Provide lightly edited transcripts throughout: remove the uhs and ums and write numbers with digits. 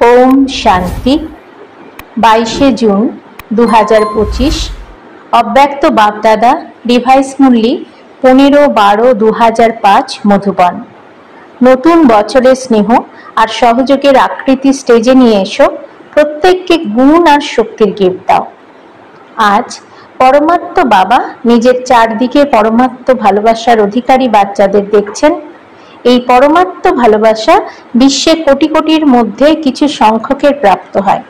ओम शांति 22 जून 2025 अव्यक्त बापदादा डिवाइस मूल्य 15-12-2005 मधुबन। नतून बछरेर स्नेह और सहयोगेर आकृति स्टेजे निये एसो प्रत्येकके गुण और शक्तिर गिफ्ट दाओ। आज परमात्म बाबा निजेर चारदिके परमात्म भालोबासार अधिकारी बाच्चादेर देखछेन। এই পরমাত্ম ভালোবাসা বিশ্বে কোটি কোটির মধ্যে কিছু সংখ্যকের প্রাপ্ত হয়।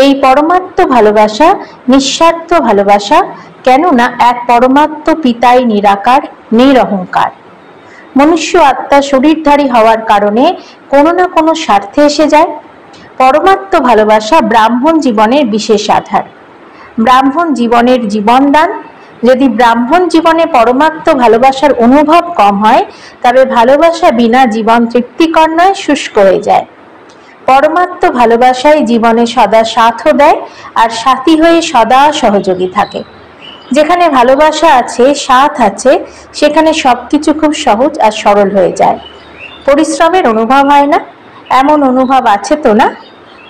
এই পরমাত্ম ভালোবাসা নিঃস্বার্থ ভালোবাসা, কেননা এক পরমাত্ম পিতাই নিরাকার নিরহংকার। মনুষ্য আত্মা শরীরধারী হওয়ার কারণে কোনো না কোনো স্বার্থে এসে যায়। পরমাত্ম ভালোবাসা ব্রাহ্মণ জীবনের বিশেষ আধার। ব্রাহ্মণ জীবনের জীবনদান। यदि ब्राह्मण जीवने परमात्म भालोबासार अनुभव कम है तबे भालोबासा बिना जीवन तृप्तिकर नय, शुष्क हो जाए। परमात्म भालोबासाई जीवने सदा साथ देय और साथी हये सदा सहयोगी थाके। जेखाने भालोबासा आछे, साथ आछे, सेखाने सबकिछु खूब सहज और सरल हो जाए। परिश्रमेर अनुभव हय ना, एमन अनुभव आछे तो ना?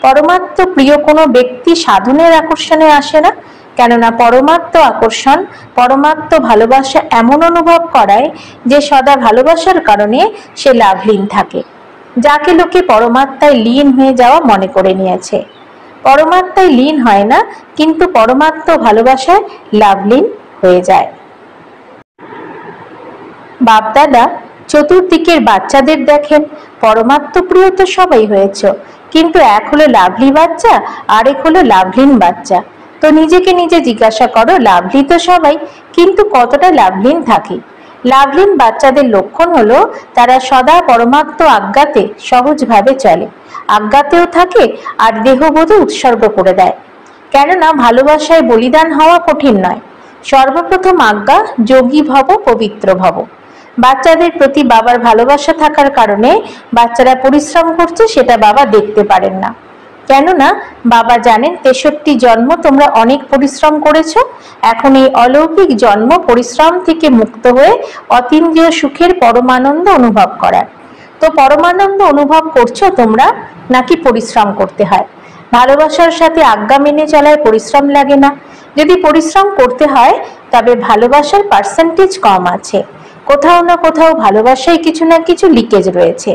परमात्म प्रिय कोनो व्यक्ति साधनेर आकर्षणे आसे ना, केनना परमात्म आकर्षण परमात्म भालोबासा एमन अनुभव कराय जे सदा भालोबासार कारणे से लाभलीन थाके। जाके लोके परमात्माय लीन हये जाओया मने करे नियेछे। परमात्माय लीन हय ना, किन्तु परमात्म भालोबासाय लाभलीन हये जाय। बापदादा चतुर्दिकेर बाच्चादेर देखें, परमात्म प्रिय तो सबाई हयेछो, किन्तु एक हलो लाभली बाच्चा और एक हलो लाभलीन बाच्चा। तो निजेके निजे जिज्ञासा करो, लाभली तो सबाई, किन्तु कतटा लाभलीन थाके। लाभलीन बाच्चादेर लक्षण हलो तारा सदा परमात्म आज्ञाते सहज भावे चले, आज्ञातेও থাকে আর দেহবোধে उत्सर्ग करे देय। केनना भालोबासाय बलिदान हवा कठिन नय। सर्वप्रथम आज्ञा योगी भव पवित्र भव। बाच्चादेर प्रति बाबार भालोबासा थाकार कारणे बाच्चारा परिश्रम करছে সেটা बाबा देखते पारेन ना। কেননা বাবা জানেন 63 জন্ম তোমরা অনেক পরিশ্রম করেছো, এখন এই অলৌকিক জন্ম পরিশ্রম থেকে মুক্ত হয়ে অতীন্দ্রিয় সুখের পরমানন্দ অনুভব করার। তো পরমানন্দ অনুভব করছো তোমরা, নাকি পরিশ্রম করতে হয়? ভালোবাসার সাথে আজ্ঞা মেনে চলায় পরিশ্রম লাগে না। যদি পরিশ্রম করতে হয় তবে ভালোবাসার পার্সেন্টেজ কম আছে। কোথাও না কোথাও ভালোবাসায় কিছু না কিছু লিকেজ রয়েছে।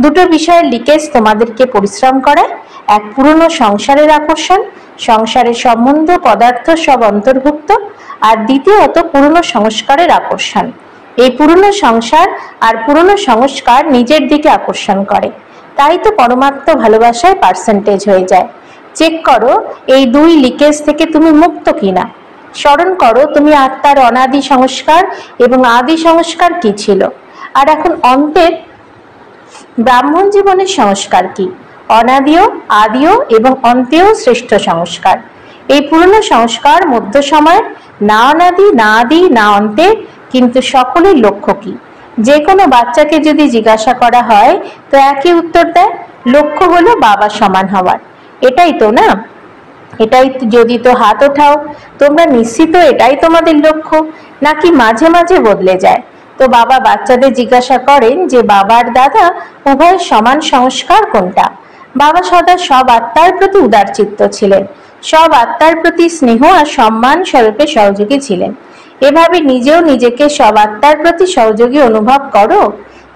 দুটো বিষয়ের লিকেজ তোমাদেরকে পরিশ্রম করায়। एक पुरानो संसारेर आकर्षण, संसारेर सम्बन्ध पदार्थ सब अंतर्भुक्त, और द्वितीयत पुरानो संस्कारेर आकर्षण। এই पुरानो संसार और पुरानो संस्कार निजेर दिके आकर्षण करे, ताई तो परमात्म भालोबासाय पार्सेंटेज हये जाय। चेक करो এই দুই লিকেজ থেকে তুমি মুক্ত কিনা। স্মরণ করো তুমি আত্মার অনাদি সংস্কার এবং আদি সংস্কার কি ছিল, আর এখন অন্তের ব্রাহ্মণ জীবনের সংস্কার কি। अनादिओ आदिओ एवं अन्तेओ श्रेष्ठ संस्कार। এই পুরনো সংস্কার মধ্য সময় না অনাদি না আদি না অন্তে, কিন্তু সকলের লক্ষ্য কি? যে কোনো বাচ্চাকে যদি জিজ্ঞাসা করা হয় তো একই উত্তর দেয়, লক্ষ্য হলো বাবা সমান হওয়ার। এটাই তো না? এটাই যদি তো হাত ওঠাও, তোমরা নিশ্চিত এটাই তোমাদের লক্ষ্য, নাকি মাঝে মাঝে বদলে যায়? তো বাবা বাচ্চাদের জিজ্ঞাসা করেন যে বাবার দাদা উভয় সমান সংস্কার কোনটা? बाबा सदा सब आत्मार प्रति उदारचित्त छिलेन, सब आत्मार प्रति स्नेह और सम्मान स्वरूपे सहयोगी छिलेन। एभावे निजेও निजेके सब आत्मार प्रति सहयोगी अनुभव करो।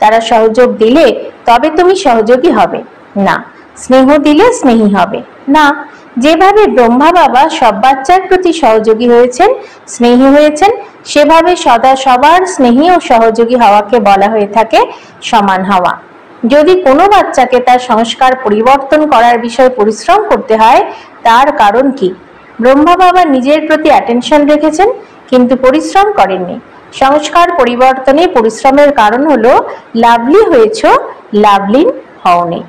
तारा सहयोग दिले तबे तुमी सहयोगी हबे ना, स्नेह दिले स्नेही हबे ना। जेभावे ब्रह्मा बाबा सब बाच्चार प्रति सहयोगी हयेछेन, स्नेही हयेछेन, सेभावे सदा सबार स्नेही और सहयोगी हवाके बला हये थाके समान हवा। यदि कोनो बाच्चाके तार संस्कार परिवर्तन करार विषय परिश्रम करते हैं तार कारण कि? ब्रह्मा बाबा निजेर प्रति अटेंशन रेखेछेन किन्तु परिश्रम करेननि। संस्कार परिवर्तने परिश्रमेर कारण हलो लाभली हयेछो, लाभलीन हओनि।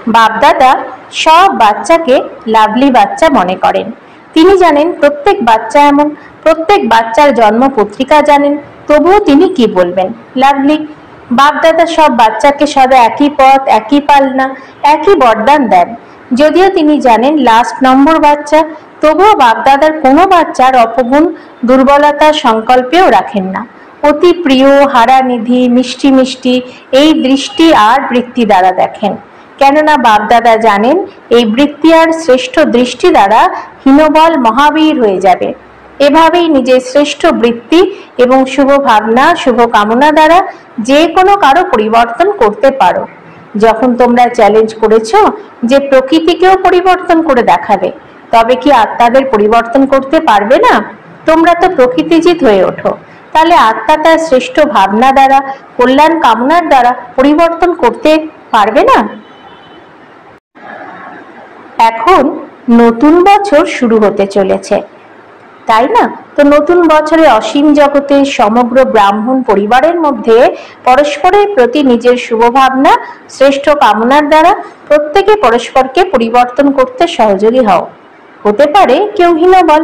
बापदादा सब बाच्चाके लाभली बाच्चा मने करेन। तिनि जानेन प्रत्येक बाच्चा एमन, प्रत्येक बाच्चार जन्म पत्रिका जानेन, तबुओ तिनि कि बोलबेन? लाभली। बापदादा सब बाच्चाके सदा एक ही पथ, एक ही पालना, एक ही बरदान देन। यदिओ तिनि जानेन लास्ट नम्बर बाच्चा, तबुओ बापदादार कोनो बाच्चार अपगुण दुर्बलता संकल्पेও राखेन ना। অতি প্রিয়, হারানিধি, মিষ্টি মিষ্টি এই দৃষ্টি আর বৃত্তি দ্বারা দেখেন। কেননা বাপদাদা জানেন এই বৃত্তি আর শ্রেষ্ঠ দৃষ্টি দ্বারা হীনবল মহাবীর হয়ে যাবে। এভাবেই নিজের শ্রেষ্ঠ বৃত্তি এবং শুভ ভাবনা, শুভ কামনা দ্বারা যে কোনো কারো পরিবর্তন করতে পারো। যখন তোমরা চ্যালেঞ্জ করেছ যে প্রকৃতিকেও পরিবর্তন করে দেখাবে, তবে কি আত্মাদের পরিবর্তন করতে পারবে না? তোমরা তো প্রকৃতিজিৎ হয়ে ওঠো, তাহলে আত্মা তার শ্রেষ্ঠ ভাবনা দ্বারা, কল্যাণ কামনার দ্বারা পরিবর্তন করতে পারবে না? এখন নতুন বছর শুরু হতে চলেছে, তাই না? তো নতুন বছরে অসীম জগতের সমগ্র ব্রাহ্মণ পরিবারের মধ্যে পরস্পরের প্রতি নিজের শুভ ভাবনা, শ্রেষ্ঠ কামনার দ্বারা প্রত্যেকে পরস্পরকে পরিবর্তন করতে সহযোগী হও। হতে পারে কেউ হীনবল,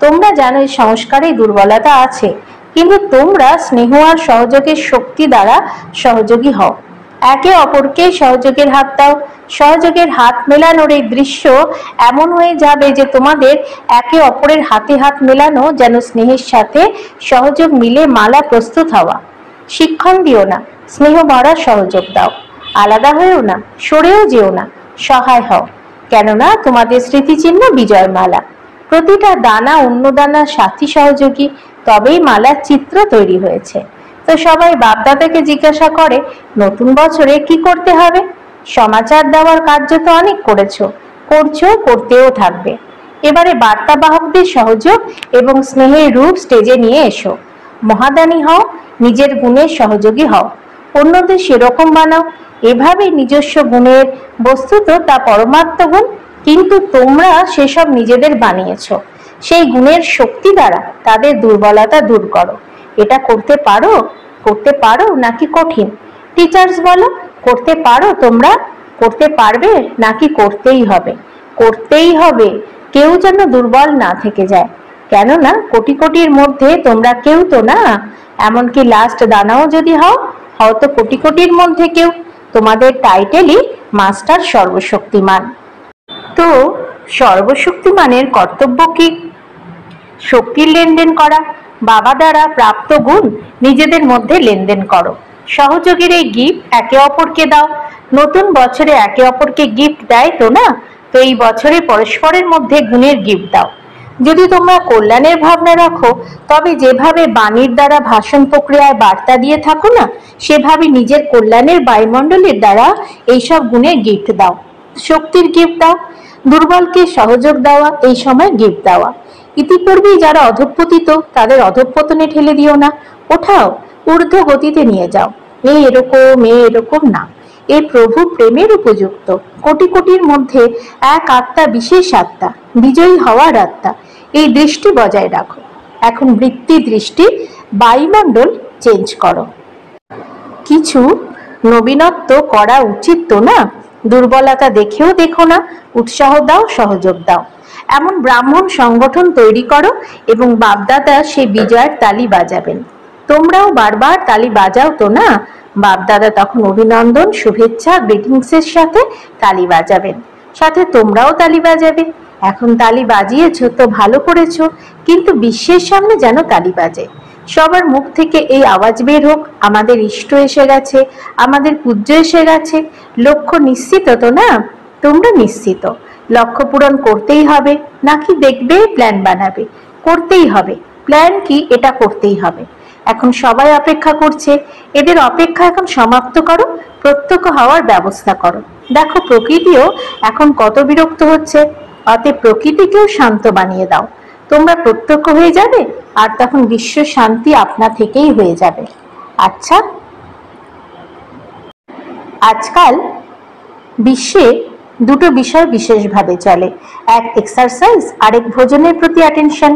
তোমরা জানো এই সংস্কারে দুর্বলতা আছে, কিন্তু তোমরা স্নেহ আর সহযোগের শক্তি দ্বারা সহযোগী হও। একে অপরকে সহযোগের হাত দাও। সহযোগের হাত মেলানোর এই দৃশ্য এমন হয়ে যাবে যে তোমাদের একে অপরের হাতে হাত মেলানো যেন স্নেহের সাথে সহযোগ মিলে মালা প্রস্তুত হওয়া। শিক্ষণ দিও না, স্নেহ ভরা সহযোগ দাও। আলাদা হয়েও না, সরেও যেও না, সহায় হও। কেননা তোমাদের স্মৃতিচিহ্ন বিজয় মালা। প্রতিটা দানা অন্য দানার সাথী সহযোগী, তবেই মালার চিত্র তৈরি হয়েছে। তো সবাই বাপদাদাকে জিজ্ঞাসা করে নতুন বছরে কি করতে হবে? সমাচার দেওয়ার কার্য তো অনেক করেছো, করছো, করতেও থাকবে। এবারে বার্তাবাহকদের সহযোগ এবং স্নেহের রূপ স্টেজে নিয়ে এসো। মহাদানী হও, নিজের গুণের সহযোগী হও, অন্যদের সেরকম বানাও। এভাবে নিজস্ব গুণের, বস্তুত তা পরমাত্ম গুণ, কিন্তু তোমরা সেসব নিজেদের বানিয়েছো। সেই গুণের শক্তি দ্বারা তাদের দুর্বলতা দূর করো। এটা করতে পারো? করতে পারো নাকি কঠিন? টিচার্স বলো, করতে পারো তোমরা? করতে পারবে নাকি করতেই হবে? করতেই হবে, কেউ যেন দুর্বল না থেকে যায়। কেননা কোটি কোটির মধ্যে তোমরা কেউ তো না, এমনকি লাস্ট দানাও যদি হও তো কোটি কোটির মধ্যে কেউ। তোমাদের টাইটেলই মাস্টার সর্বশক্তিমান। তো সর্বশক্তিমানের কর্তব্য কি? শক্তির লেনদেন করা। বাবা দ্বারা প্রাপ্ত গুণ নিজেদের মধ্যে লেনদেন করো। সহযোগের এই গিফট একে অপরকে দাও। নতুন বছরে একে অপরকে গিফট দেয় তো না, তো এই বছরে পরস্পরের মধ্যে গুণের গিফট দাও। যদি তোমরা কল্যাণের ভাবনা রাখো, তবে যেভাবে বাণীর দ্বারা ভাষণ প্রক্রিয়ায় বার্তা দিয়ে থাকো না, সেভাবে নিজের কল্যাণের বায়ুমণ্ডলের দ্বারা এইসব গুণের গিফট দাও। শক্তির গিফট দাও। দুর্বলকে সহযোগ দেওয়া, এই সময় গিফট দেওয়া। ইতিপূর্বেই যারা অধঃপতিত, তাদের অধঃপতনে ঠেলে দিও না, ওঠাও, ঊর্ধ্ব গতিতে নিয়ে যাও। এরকম না, এ প্রভু প্রেমের উপযুক্ত। কোটি কোটির মধ্যে এক আত্মা, বিশেষ আত্মা, বিজয়ী হওয়ার আত্মা, এই দৃষ্টি বজায় রাখো। এখন বৃত্তি দৃষ্টি, বায়ুমণ্ডল চেঞ্জ করো। কিছু নবীনত্ব করা উচিত তো না? দুর্বলতা দেখেও দেখো না, উৎসাহ দাও, সহযোগ দাও। এমন ব্রাহ্মণ সংগঠন তৈরি করো এবং বাপদাদা সে বিজয়ের তালি বাজাবেন। তোমরাও বারবার তালি বাজাও তো না? বাপদাদা তখন অভিনন্দন, শুভেচ্ছা, গ্রিটিংসের সাথে তালি বাজাবেন, সাথে তোমরাও তালি বাজাবে। এখন তালি বাজিয়েছো তো ভালো করেছো, কিন্তু বিশ্বের সামনে যেন তালি বাজে। সবার মুখ থেকে এই আওয়াজ বের হোক, আমাদের ইষ্ট এসে গেছে, আমাদের পূজ্য এসে গেছে। লক্ষ্য নিশ্চিত তো না? তোমরা নিশ্চিত। লক্ষ্য পূরণ করতেই হবে, নাকি দেখবে প্ল্যান বানাবে? করতেই হবে। প্ল্যান কি? এটা করতেই হবে। এখন সবাই অপেক্ষা করছে, এদের অপেক্ষা এখন সমাপ্ত করো, প্রত্যক্ষ হওয়ার ব্যবস্থা করো। দেখো প্রকৃতিও এখন কত বিরক্ত হচ্ছে, অতএব প্রকৃতিকেও শান্ত বানিয়ে দাও। তোমরা প্রত্যক্ষ হয়ে যাবে, আর তখন বিশ্ব শান্তি আপনা থেকেই হয়ে যাবে। আচ্ছা, আজকাল বিশ্বে দুটো বিষয় বিশেষভাবে চলে, এক এক্সারসাইজ, আরেক ভোজনের প্রতি অ্যাটেনশন।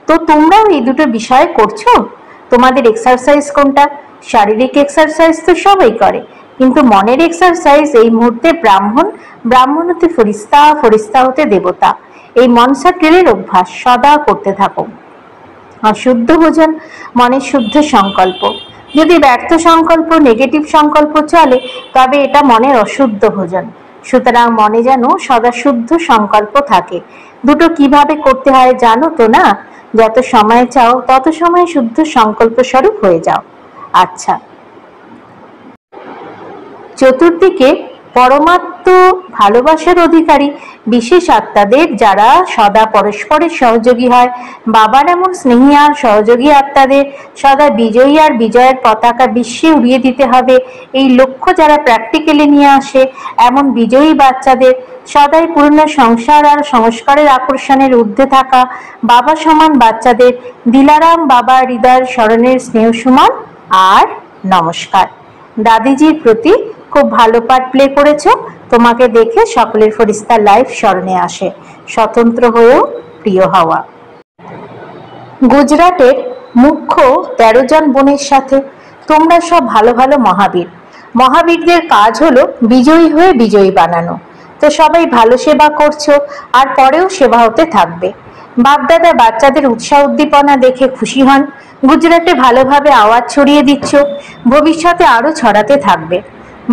তো তোমরাও এই দুটো বিষয় করছো। তোমাদের এক্সারসাইজ কোনটা? শারীরিক এক্সারসাইজ তো সবাই করে, কিন্তু মনের এক্সারসাইজ এই মুহূর্তে ব্রাহ্মণ, ব্রাহ্মণ হতে ফরিস্তা, ফরিস্তা হতে দেবতা, এই মনসা ট্রেনের অভ্যাস সদা করতে থাকো। অশুদ্ধ ভোজন, মনের শুদ্ধ সংকল্প। যদি ব্যর্থ সংকল্প, নেগেটিভ সংকল্প চলে, তবে এটা মনের অশুদ্ধ ভোজন। সুতরাং মনে যেন সদা শুদ্ধ সংকল্প থাকে। দুটো কিভাবে করতে হয় জানো তো না? যত সময় চাও তত সময় শুদ্ধ সংকল্প স্বরূপ হয়ে যাও। আচ্ছা, চতুর্দিকে পরমাত্ম ভালোবাসার অধিকারী বিশেষ আত্মাদের যারা সদা পরস্পরের সহযোগী হয়, বাবার এমন স্নেহী আর সহযোগী আত্মাদের সদা বিজয়ী আর বিজয়ের পতাকা বিশ্বে উড়িয়ে দিতে হবে, এই লক্ষ্য যারা প্র্যাকটিক্যালি নিয়ে আসে, এমন বিজয়ী বাচ্চাদের সদাই পুরনো সংসার আর সংস্কারের আকর্ষণের ঊর্ধ্বে থাকা বাবা সমান বাচ্চাদের দিলারাম বাবা হৃদয়ের স্মরণের স্নেহ সুমন আর নমস্কার। দাদিজির প্রতি খুব ভালো পার্ট প্লে করেছো। তোমাকে দেখে সকলের ফরিস্তা লাইফ স্মরণে আসে, স্বতন্ত্র হয়েও প্রিয় হওয়া। গুজরাটের মুখ্য 13 জন বোনের সাথে তোমরা সব ভালো ভালো মহাবীর। মহাবীরদের কাজ হলো বিজয়ী হয়ে বিজয়ী বানানো। তো সবাই ভালো সেবা করছো আর পরেও সেবা হতে থাকবে। বাপদাদা বাচ্চাদের উৎসাহ উদ্দীপনা দেখে খুশি হন। গুজরাটে ভালোভাবে আওয়াজ ছড়িয়ে দিচ্ছ, ভবিষ্যতে আরো ছড়াতে থাকবে।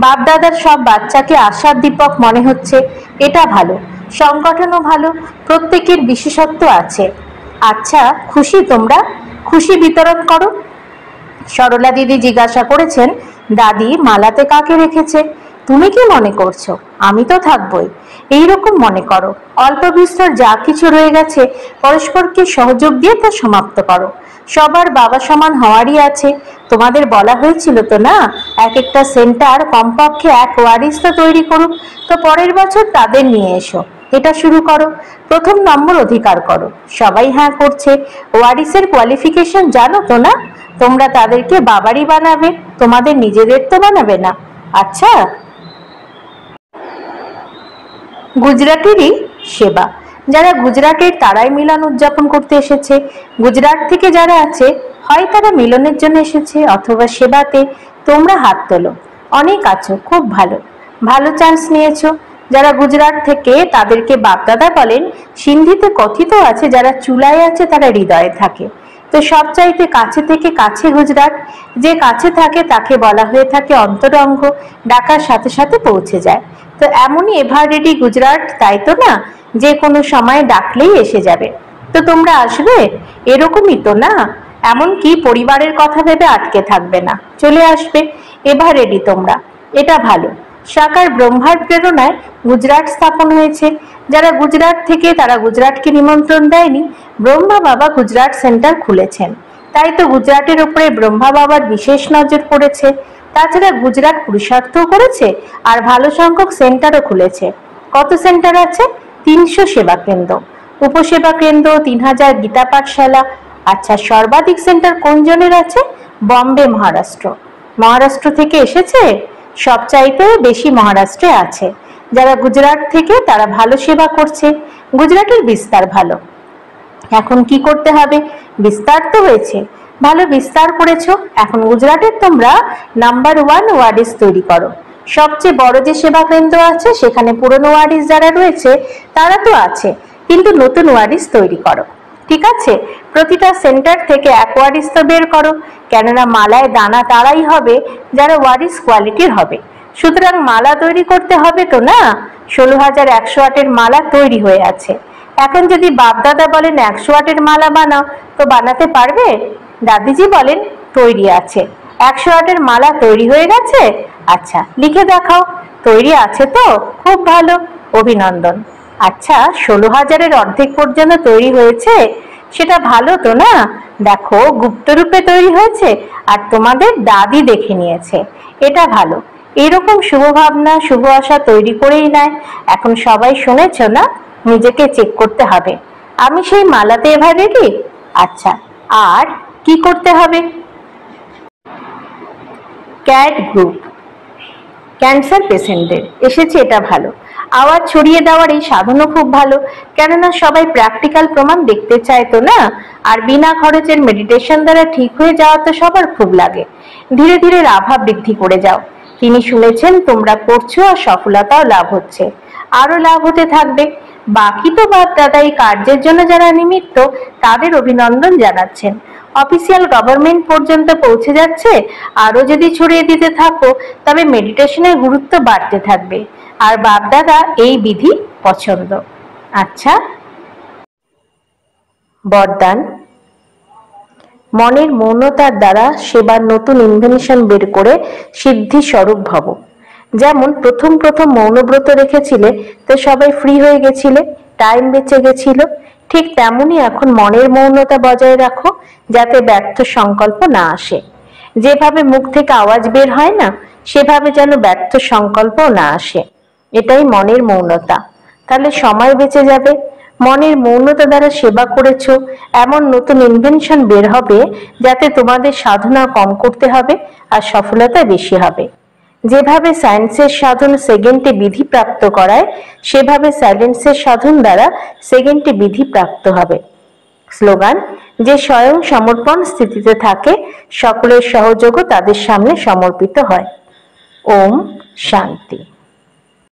বাপদাদার সব বাচ্চাকে আশার দীপক মনে হচ্ছে, এটা ভালো। সংগঠনও ভালো, প্রত্যেকের বিশেষত্ব আছে। আচ্ছা, খুশি তোমরা? খুশি বিতরণ করো। সরলা দিদি জিজ্ঞাসা করেছেন, দাদি মালাতে কাকে রেখেছে? তুমি কি মনে করছো? আমি তো থাকবই। এইরকম মনে করো, অল্প বিস্তর যা কিছু রয়ে গেছে পরস্পরকে সহযোগ দিয়ে তা সমাপ্ত করো। সবার বাবা সমান হওয়ারই আছে। তোমাদের বলা হয়েছিল তো না, এক একটা সেন্টার কমপক্ষে এক ওয়ারিস তো তৈরি করুক। তো পরের বছর তাদের নিয়ে এসো, এটা শুরু করো। প্রথম নম্বর অধিকার করো। সবাই হ্যাঁ করছে। ওয়ারিসের কোয়ালিফিকেশন জানো তো না? তোমরা তাদেরকে বাবারই বানাবে, তোমাদের নিজেদের তো বানাবে না। আচ্ছা, গুজরাটেরই সেবা। যারা গুজরাটের তারাই মিলন উদযাপন করতে এসেছে। গুজরাট থেকে যারা আছে, হয় তারা মিলনের জন্য এসেছে অথবা সেবাতে। তোমরা হাত তোলো। অনেক আছো, খুব ভালো, ভালো চান্স নিয়েছো। যারা গুজরাট থেকে তাদেরকে বাপদাদা বলেন। সিন্ধিতে কথিত আছে, যারা চুলায় আছে তারা হৃদয়ে থাকে। তো সবচাইতে কাছে থেকে কাছে গুজরাট। যে কাছে থাকে তাকে বলা হয়ে থাকে অন্তরঙ্গ, ডাকার সাথে সাথে পৌঁছে যায়। তো এমনই এভার রেডি গুজরাট, তাই তো না? যে কোনো সময় ডাকলেই এসে যাবে। তো তোমরা আসবে, এরকমই তো না? এমনকি পরিবারের কথা ভেবে আটকে থাকবে না, চলে আসবে। এভার রেডি তোমরা, এটা ভালো। সাকার ব্রহ্মার প্রেরণায় গুজরাট স্থাপন হয়েছে। যারা গুজরাট থেকে, তারা গুজরাটকে নিমন্ত্রণ দেয়নি। ব্রহ্মা বাবা গুজরাট সেন্টার খুলেছেন, তাই তো গুজরাটের উপরে ব্রহ্মা বাবার বিশেষ নজর পড়েছে। তাছাড়া গুজরাট পুরুষার্থও করেছে আর ভালো সংখ্যক সেন্টারও খুলেছে। কত সেন্টার আছে? 300 সেবা কেন্দ্র, উপসেবা কেন্দ্র, 3000 গীতা পাঠশালা। আচ্ছা, সর্বাধিক সেন্টার কোন জনের আছে? বম্বে, মহারাষ্ট্র। মহারাষ্ট্র থেকে এসেছে? সবচাইতে বেশি মহারাষ্ট্রে আছে। যারা গুজরাট থেকে তারা ভালো সেবা করছে। গুজরাটের বিস্তার ভালো। এখন কি করতে হবে? বিস্তার তো হয়েছে, ভালো বিস্তার করেছো। এখন গুজরাটের তোমরা নাম্বার 1 ওয়ার্ডিস তৈরি করো। সবচেয়ে বড় যে সেবা কেন্দ্র আছে সেখানে পুরনো ওয়ার্ডিস যারা রয়েছে তারা তো আছে, কিন্তু নতুন ওয়ার্ডিস তৈরি করো। ঠিক আছে? প্রতিটা সেন্টার থেকে এক ওয়ারিস তো বের করো, কেননা মালায় দানা তারাই হবে যারা ওয়ারিস কোয়ালিটির হবে। সুতরাং মালা তৈরি করতে হবে তো না? 16,100 ওয়াটের মালা তৈরি হয়ে আছে। এখন যদি বাপদাদা বলেন 100 ওয়াটের মালা বানাও, তো বানাতে পারবে? দাদিজি বলেন তৈরি আছে। 100 ওয়াটের মালা তৈরি হয়ে গেছে? আচ্ছা, লিখে দেখাও। তৈরি আছে তো? খুব ভালো, অভিনন্দন। আচ্ছা, 16,000-এর অর্ধেক পর্যন্ত তৈরি হয়েছে, সেটা ভালো তো না? দেখো, গুপ্ত রূপে তৈরি হয়েছে আর তোমাদের দাদি দেখে নিয়েছে, এটা ভালো। এরকম শুভ ভাবনা, শুভ আশা তৈরি করেই নেয়। এখন সবাই শুনেছ না? নিজেকে চেক করতে হবে। আমি সেই মালাতে এবার রেডি। আচ্ছা, আর কি করতে হবে? ক্যাট গ্রুপ ক্যান্সার পেশেন্টদের এসেছে, এটা ভালো। আওয়াজ ছড়িয়ে দেওয়ার এই সাধনও খুব ভালো, কেননা সবাই প্র্যাকটিক্যাল প্রমাণ দেখতে চায় তো না? আর বিনা খরচের মেডিটেশন দ্বারা ঠিক হয়ে যাওয়া তো সবার খুব লাগে। ধীরে ধীরে রাভা বৃদ্ধি করে যাও। তিনি শুনেছেন তোমরা করছো আর সফলতাও লাভ হচ্ছে, আরো লাভ হতে থাকবে। বাকি তো বাপ দাদা এই কার্যের জন্য যারা নিমিত্ত, তাদের অভিনন্দন জানাচ্ছেন। অফিসিয়াল গভর্নমেন্ট পর্যন্ত পৌঁছে যাচ্ছে। আরো যদি ছড়িয়ে দিতে থাকো তবে মেডিটেশনের গুরুত্ব বাড়তে থাকবে। আর বাপদাদা এই বিধি পছন্দ। আচ্ছা, বরদান। মনের মৌনতার দ্বারা সেবার নতুন ইনভেনশন বের করে সিদ্ধি স্বরূপ ভব। যেমন প্রথম প্রথম মৌনব্রত রেখেছিলে তো সবাই ফ্রি হয়ে গেছিলে, টাইম বেঁচে গেছিল, ঠিক তেমনি এখন মনের মৌনতা বজায় রাখো যাতে ব্যর্থ সংকল্প না আসে। যেভাবে মুখ থেকে আওয়াজ বের হয় না, সেভাবে যেন ব্যর্থ সংকল্প না আসে। এটাই মনের মৌনতা। তাহলে সময় বেঁচে যাবে। মনের মৌনতা দ্বারা সেবা করেছো, এমন নতুন ইনভেনশন বের হবে যাতে তোমাদের সাধনা কম করতে হবে আর সফলতা বেশি হবে। যেভাবে সায়েন্সের সাধন সেকেন্ডে বিধি প্রাপ্ত করায়, সেভাবে সাইলেন্সের সাধন দ্বারা সেকেন্ডে বিধি প্রাপ্ত হবে। স্লোগান, যে স্বয়ং সমর্পণ স্থিতিতে থাকে সকলের সহযোগও তাদের সামনে সমর্পিত হয়। ওম শান্তি।